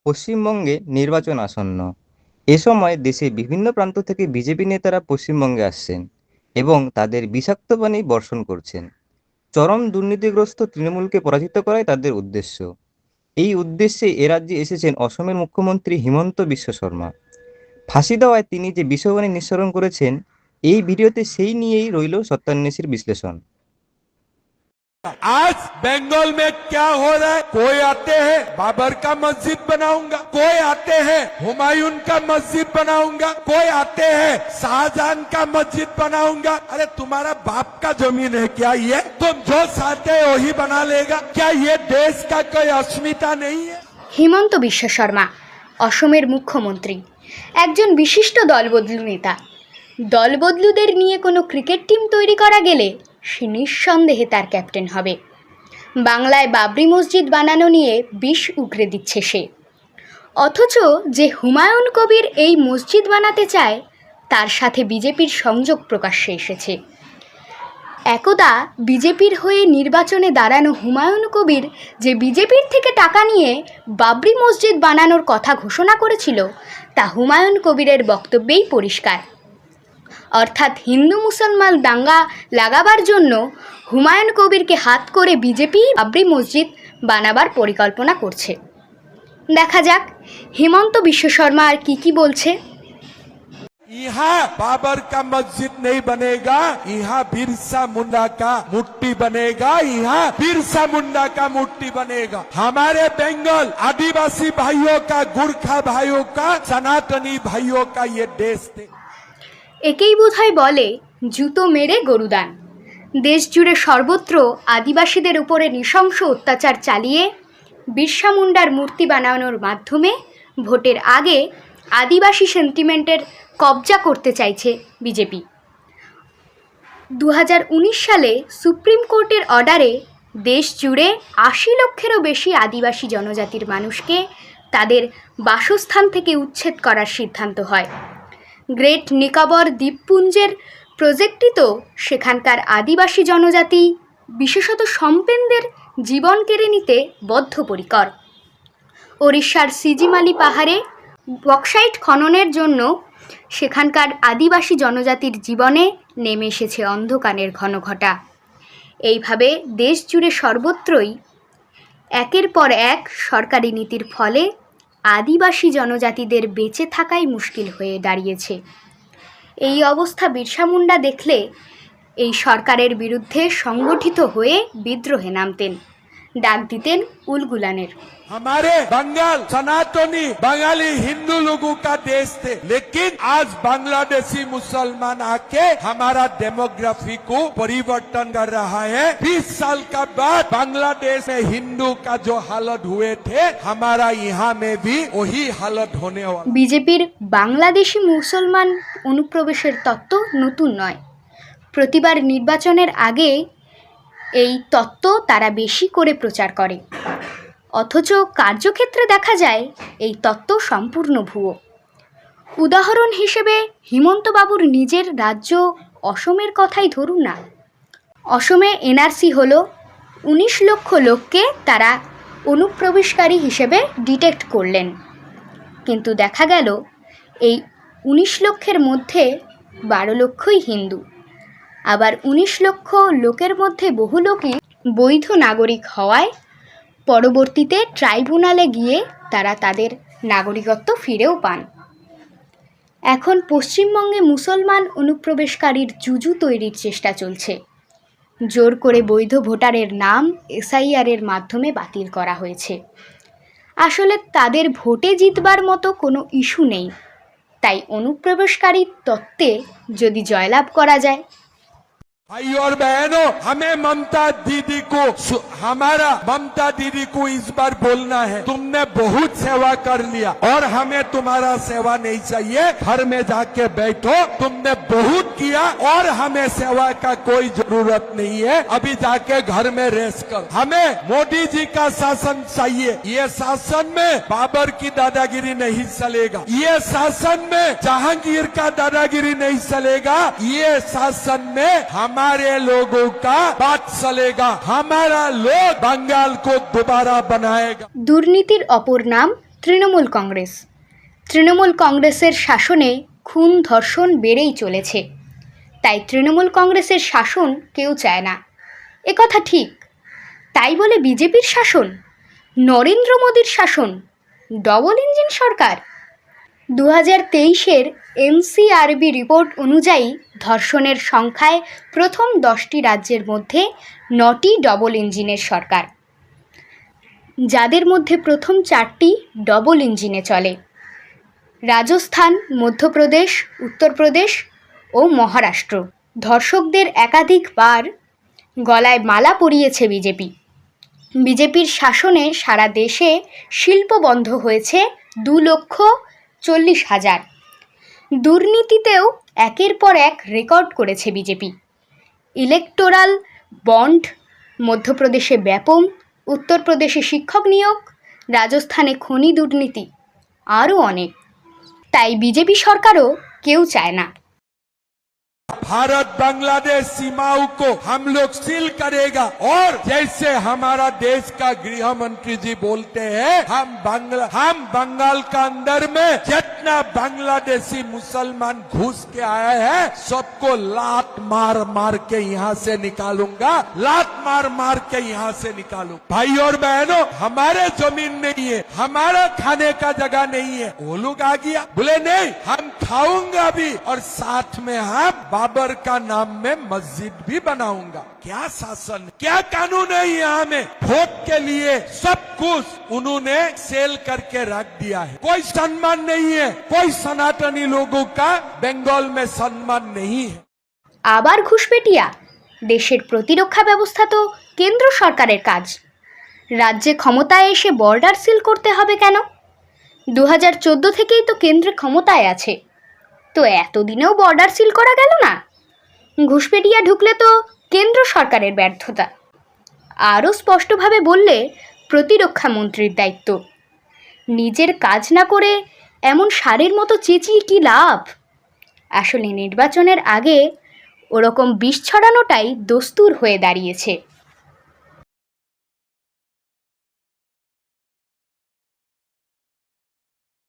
পশ্চিমবঙ্গে নির্বাচন আসন্ন। এ সময় দেশের বিভিন্ন প্রান্ত থেকে বিজেপি নেতারা পশ্চিমবঙ্গে আসছেন এবং তাদের বিষাক্ত বাণী বর্ষণ করছেন। চরম দুর্নীতিগ্রস্ত তৃণমূলকে পরাজিত করাই তাদের উদ্দেশ্য। এই উদ্দেশ্যে এ রাজ্যে এসেছেন অসমের মুখ্যমন্ত্রী হিমন্ত বিশ্ব শর্মা। ফাঁসি দেওয়ায় তিনি যে বিষবাণী নিঃসরণ করেছেন, এই ভিডিওতে সেই নিয়েই রইল সত্যান্বেষীর বিশ্লেষণ। आज बंगाल में क्या हो रहा है? कोई आते हैं बाबर का मस्जिद बनाऊंगा, कोई आते हैं हुमायूं का मस्जिद बनाऊंगा, कोई आते हैं शाहजहां का मस्जिद बनाऊंगा। अरे तुम्हारा बाप का जमीन है क्या ये? तुम जो चाहते हो वही बना लेगा क्या? ये देश का कोई अस्मिता नहीं है? হিমন্ত বিশ্ব শর্মা অসমের মুখ্যমন্ত্রী, একজন বিশিষ্ট দলবদলু নেতা। দলবদলুদের নিয়ে কোনো ক্রিকেট টিম তৈরি করা গেলে সে নিঃসন্দেহে তার ক্যাপ্টেন হবে। বাংলায় বাবরি মসজিদ বানানো নিয়ে বিষ উগরে দিচ্ছে সে। অথচ যে হুমায়ুন কবির এই মসজিদ বানাতে চায়, তার সাথে বিজেপির সংযোগ প্রকাশ্যে এসেছে। একদা বিজেপির হয়ে নির্বাচনে দাঁড়ানো হুমায়ুন কবির যে বিজেপির থেকে টাকা নিয়ে বাবরি মসজিদ বানানোর কথা ঘোষণা করেছিল, তা হুমায়ুন কবিরের বক্তব্যেই পরিষ্কার। অর্থাৎ হিন্দু মুসলমান দাঙ্গা লাগাবার জন্য হুমায়ুন কবিরকে হাত করে বিজেপি বাবরি মসজিদ বানাবার পরিকল্পনা করছে। দেখা যাক হিমন্ত বিশ্ব শর্মা আর কি বলছে। यहाँ बाबर का मस्जिद नहीं बनेगा, यहाँ बिरसा मुंडा का मूर्ति बनेगा, यहाँ बिरसा मुंडा का मूर्ति बनेगा। हमारे बंगाल आदिवासी भाइयों का, गुरखा भाइयों का, सनातनी भाइयों का ये देश थे। একেই বোধহয় বলে জুতো মেরে গরুদান। দেশ জুড়ে সর্বত্র আদিবাসীদের উপরে নৃশংস অত্যাচার চালিয়ে বিরসা মুন্ডার মূর্তি বানানোর মাধ্যমে ভোটের আগে আদিবাসী সেন্টিমেন্টের কবজা করতে চাইছে বিজেপি। 2019 সালে সুপ্রিম কোর্টের অর্ডারে দেশ জুড়ে 80 লক্ষেরও বেশি আদিবাসী জনজাতির মানুষকে তাদের বাসস্থান থেকে উচ্ছেদ করার সিদ্ধান্ত হয়। গ্রেট নিকোবর দ্বীপপুঞ্জের প্রজেক্টটি তো সেখানকার আদিবাসী জনজাতি, বিশেষত সম্পেনদের জীবন কেড়ে নিতে বদ্ধপরিকর। ওড়িশার সিজিমালি পাহাড়ে বক্সাইট খননের জন্য সেখানকার আদিবাসী জনজাতির জীবনে নেমে এসেছে অন্ধকারের ঘনঘটা। এইভাবে দেশ জুড়ে সর্বত্রই একের পর এক সরকারি নীতির ফলে আদিবাসী জনজাতিদের বেঁচে থাকাই মুশকিল হয়ে দাঁড়িয়েছে। এই অবস্থা বিরসা মুন্ডা দেখলে এই সরকারের বিরুদ্ধে সংগঠিত হয়ে বিদ্রোহে নামতেন, ডাক দিতেন উলগুলানের। हमारे बंगाल सनातनी बंगाली हिंदू लोगों का देश थे, लेकिन आज बांग्लादेशी मुसलमान आके हमारा डेमोग्राफी को परिवर्तन कर रहा है। 20 साल का बाद बांग्लादेश में हिंदू का जो हालत हुए थे, हमारा यहाँ में भी वही हालत होने वाला। বিজেপির বাংলাদেশি মুসলমান অনুপ্রবেশের তত্ত্ব নতুন নয়। প্রতিবার নির্বাচনের আগে এই তত্ত্ব তারা বেশি করে প্রচার করে, অথচ কার্যক্ষেত্রে দেখা যায় এই তত্ত্ব সম্পূর্ণ ভুয়ো। উদাহরণ হিসেবে হিমন্তবাবুর নিজের রাজ্য অসমের কথাই ধরুন না। অসমে এনআরসি হলো 19 লক্ষ লোককে তারা অনুপ্রবেশকারী হিসেবে ডিটেক্ট করলেন, কিন্তু দেখা গেল এই 19 লক্ষের মধ্যে 12 লক্ষই হিন্দু। আবার 19 লক্ষ লোকের মধ্যে বহু লোকই বৈধ নাগরিক হওয়ায় পরবর্তীতে ট্রাইব্যুনালে গিয়ে তারা তাদের নাগরিকত্ব ফিরেও পান। এখন পশ্চিমবঙ্গে মুসলমান অনুপ্রবেশকারীর জুজু তৈরির চেষ্টা চলছে। জোর করে বৈধ ভোটারের নাম এসআইআরের মাধ্যমে বাতিল করা হয়েছে। আসলে তাদের ভোটে জিতবার মতো কোনো ইস্যু নেই, তাই অনুপ্রবেশকারী তত্ত্বে যদি জয়লাভ করা যায়। भाई और बहनों, हमें ममता दीदी को, हमारा ममता दीदी को इस बार बोलना है, तुमने बहुत सेवा कर लिया और हमें तुम्हारा सेवा नहीं चाहिए। घर में जाके बैठो, तुमने बहुत किया और हमें सेवा का कोई जरूरत नहीं है। अभी जाके घर में रेस्ट करो। हमें मोदी जी का शासन चाहिए। ये शासन में बाबर की दादागिरी नहीं चलेगा, ये शासन में जहांगीर का दादागिरी नहीं चलेगा, ये शासन में हमारे लोगों का बात चलेगा। हमारा लोग बंगाल को दोबारा बनाएगा। দুর্নীতির অপর নাম তৃণমূল কংগ্রেস। তৃণমূল কংগ্রেসের শাসনে খুন ধর্ষণ বেড়েই চলেছে, তাই তৃণমূল কংগ্রেসের শাসন কেউ চায় না, একথা ঠিক। তাই বলে বিজেপির শাসন, নরেন্দ্র মোদীর শাসন, ডবল ইঞ্জিন সরকার। 2023-এর এনসিআরবি রিপোর্ট অনুযায়ী ধর্ষণের সংখ্যায় প্রথম 10টি রাজ্যের মধ্যে 9টি ডবল ইঞ্জিনের সরকার, যাদের মধ্যে প্রথম 4টি ডবল ইঞ্জিনে চলে: রাজস্থান, মধ্যপ্রদেশ, উত্তরপ্রদেশ ও মহারাষ্ট্র। ধর্ষকদের একাধিকবার গলায় মালা পরিয়েছে বিজেপি। বিজেপির শাসনে সারা দেশে শিল্প বন্ধ হয়েছে 2,40,000। দুর্নীতিতেও একের পর এক রেকর্ড করেছে বিজেপি। ইলেকটোরাল বন্ড মধ্যপ্রদেশে ব্যাপক, উত্তরপ্রদেশে শিক্ষক নিয়োগ, রাজস্থানে খনি দুর্নীতি, আরও অনেক। তাই বিজেপি সরকারও কেউ চায় না। भारत बांग्लादेश सीमाओं को हम लोग सील करेगा, और जैसे हमारा देश का गृह मंत्री जी बोलते हैं, हम बंगाल का अंदर में जितना बांग्लादेशी मुसलमान घुस के आए हैं सबको लात मार मार के यहाँ से निकालूंगा, लात मार मार के यहाँ से निकालूं। भाई और बहनों, हमारे जमीन नहीं है, हमारा खाने का जगह नहीं है, वो लोग आ गया बोले नहीं हम खाऊंगा भी, और साथ में हम बाबर का नाम में मस्जिद भी बनाऊंगा। क्या शासन, क्या कानून है यहाँ में? वोट के लिए सब कुछ उन्होंने सेल करके रख दिया है। कोई सम्मान नहीं है, कोई सनातनी लोगों का बंगाल में सम्मान नहीं है। আবার ঘুষপেটিয়া। দেশের প্রতিরক্ষা ব্যবস্থা তো কেন্দ্র সরকারের কাজ, রাজ্যে ক্ষমতায় এসে বর্ডার সিল করতে হবে কেন? 2014 থেকেই তো কেন্দ্রে ক্ষমতায় আছে, তো এতদিনেও বর্ডার সিল করা গেল না? ঘুষপেটিয়া ঢুকলে তো কেন্দ্র সরকারের ব্যর্থতা। আরও স্পষ্টভাবে বললে প্রতিরক্ষা মন্ত্রীর দায়িত্ব। নিজের কাজ না করে এমন ষাঁড়ের মতো চেঁচিয়ে কী লাভ? আসলে নির্বাচনের আগে ওরকম বিষ ছড়ানোটাই দস্তুর হয়ে দাঁড়িয়েছে।